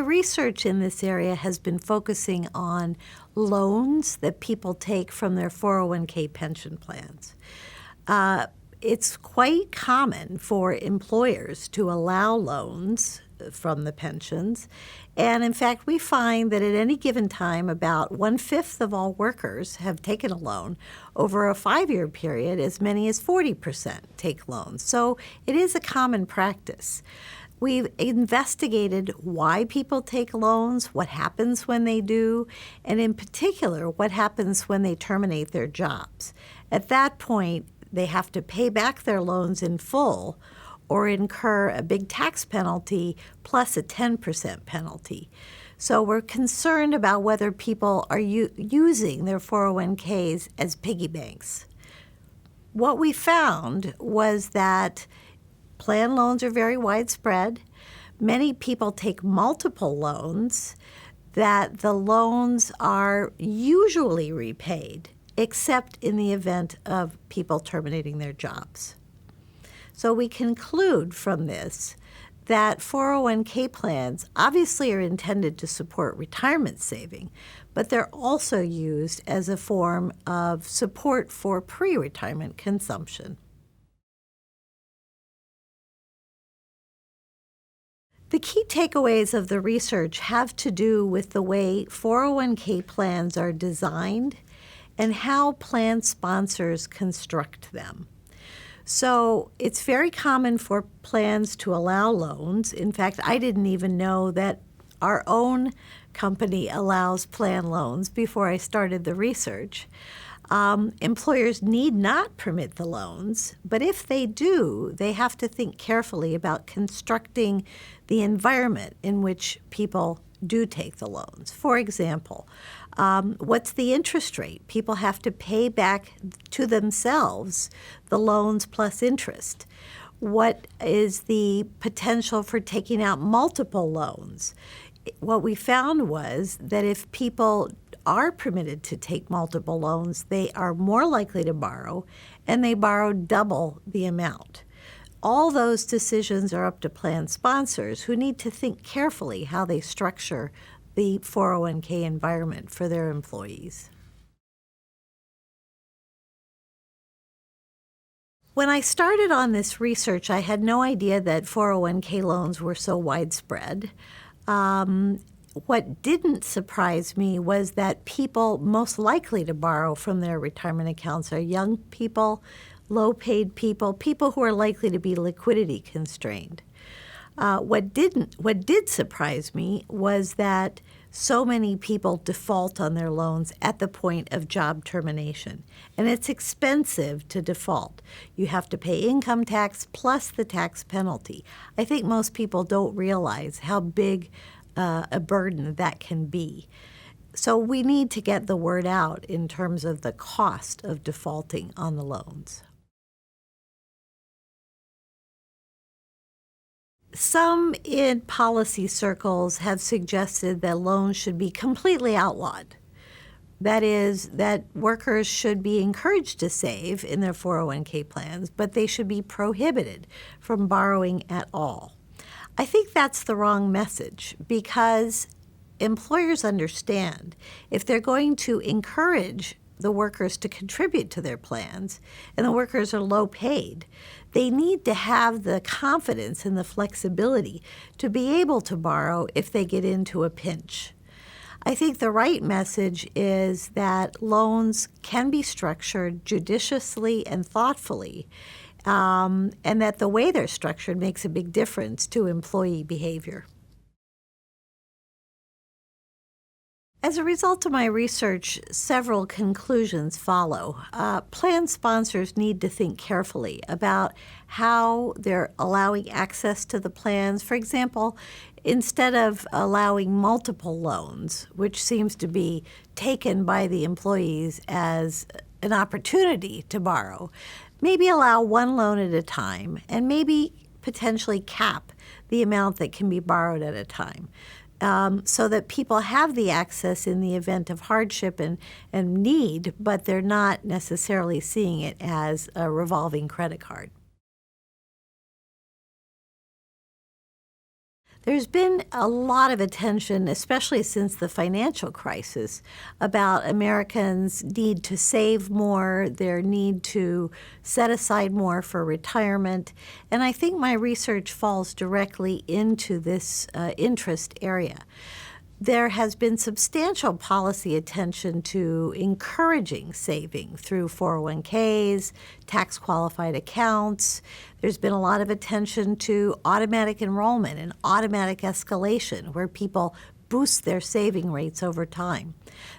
research in this area has been focusing on loans that people take from their 401k pension plans. It's quite common for employers to allow loans from the pensions. And in fact, we find that at any given time, about 1/5 of all workers have taken a loan. Over a 5-year period, as many as 40% take loans. So it is a common practice. We've investigated why people take loans, what happens when they do, and in particular, what happens when they terminate their jobs. At that point, they have to pay back their loans in full or incur a big tax penalty plus a 10% penalty. So we're concerned about whether people are using their 401ks as piggy banks. What we found was that plan loans are very widespread. Many people take multiple loans, that the loans are usually repaid, except in the event of people terminating their jobs. So we conclude from this that 401k plans obviously are intended to support retirement saving, but they're also used as a form of support for pre-retirement consumption. The key takeaways of the research have to do with the way 401k plans are designed and how plan sponsors construct them. So it's very common for plans to allow loans. In fact, I didn't even know that our own company allows plan loans before I started the research. Employers need not permit the loans, but if they do, they have to think carefully about constructing the environment in which people do take the loans. For example, what's the interest rate? People have to pay back to themselves the loans plus interest. What is the potential for taking out multiple loans? What we found was that if people are permitted to take multiple loans, they are more likely to borrow, and they borrow double the amount. All those decisions are up to plan sponsors who need to think carefully how they structure the 401k environment for their employees. When I started on this research, I had no idea that 401k loans were so widespread. What didn't surprise me was that people most likely to borrow from their retirement accounts are young people, low-paid people, people who are likely to be liquidity constrained. What did surprise me was that so many people default on their loans at the point of job termination. And it's expensive to default. You have to pay income tax plus the tax penalty. I think most people don't realize how big a burden that can be. So we need to get the word out in terms of the cost of defaulting on the loans. Some in policy circles have suggested that loans should be completely outlawed. That is, that workers should be encouraged to save in their 401k plans, but they should be prohibited from borrowing at all. I think that's the wrong message, because employers understand if they're going to encourage the workers to contribute to their plans, and the workers are low paid, they need to have the confidence and the flexibility to be able to borrow if they get into a pinch. I think the right message is that loans can be structured judiciously and thoughtfully, and that the way they're structured makes a big difference to employee behavior. As a result of my research, several conclusions follow. Plan sponsors need to think carefully about how they're allowing access to the plans. For example, instead of allowing multiple loans, which seems to be taken by the employees as an opportunity to borrow, maybe allow one loan at a time and maybe potentially cap the amount that can be borrowed at a time. So that people have the access in the event of hardship and need, but they're not necessarily seeing it as a revolving credit card. There's been a lot of attention, especially since the financial crisis, about Americans' need to save more, their need to set aside more for retirement, and I think my research falls directly into this interest area. There has been substantial policy attention to encouraging saving through 401ks, tax-qualified accounts. There's been a lot of attention to automatic enrollment and automatic escalation, where people boost their saving rates over time.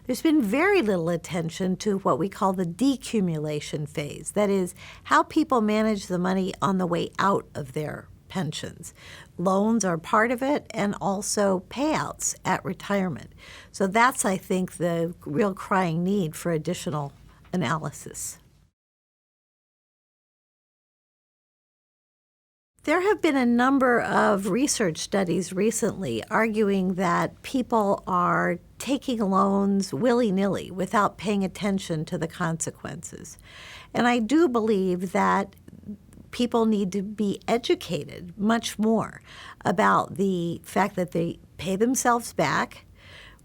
There's been very little attention to what we call the decumulation phase, that is, how people manage the money on the way out of their pensions. Loans are part of it, and also payouts at retirement. So that's, I think, the real crying need for additional analysis. There have been a number of research studies recently arguing that people are taking loans willy-nilly without paying attention to the consequences. And I do believe that people need to be educated much more about the fact that they pay themselves back,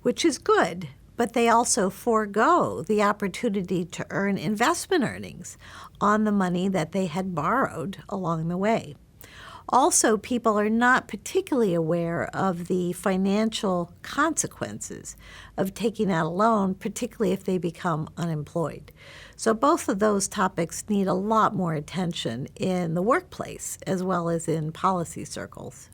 which is good, but they also forego the opportunity to earn investment earnings on the money that they had borrowed along the way. Also, people are not particularly aware of the financial consequences of taking out a loan, particularly if they become unemployed. So both of those topics need a lot more attention in the workplace as well as in policy circles.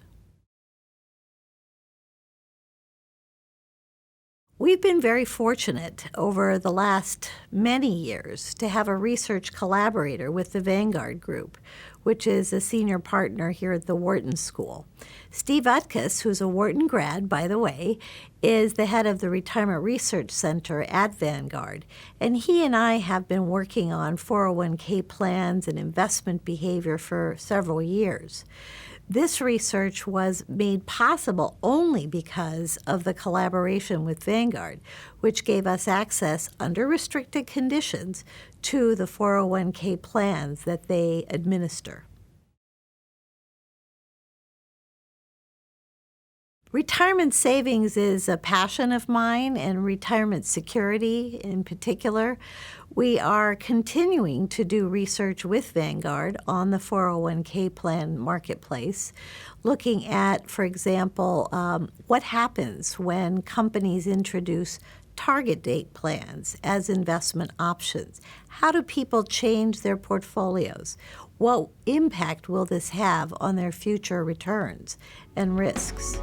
We've been very fortunate over the last many years to have a research collaborator with the Vanguard Group, which is a senior partner here at the Wharton School. Steve Utkus, who's a Wharton grad, by the way, is the head of the Retirement Research Center at Vanguard, and he and I have been working on 401k plans and investment behavior for several years. This research was made possible only because of the collaboration with Vanguard, which gave us access under restricted conditions to the 401k plans that they administer. Retirement savings is a passion of mine, and retirement security in particular. We are continuing to do research with Vanguard on the 401k plan marketplace, looking at, for example, what happens when companies introduce target date plans as investment options. How do people change their portfolios? What impact will this have on their future returns and risks?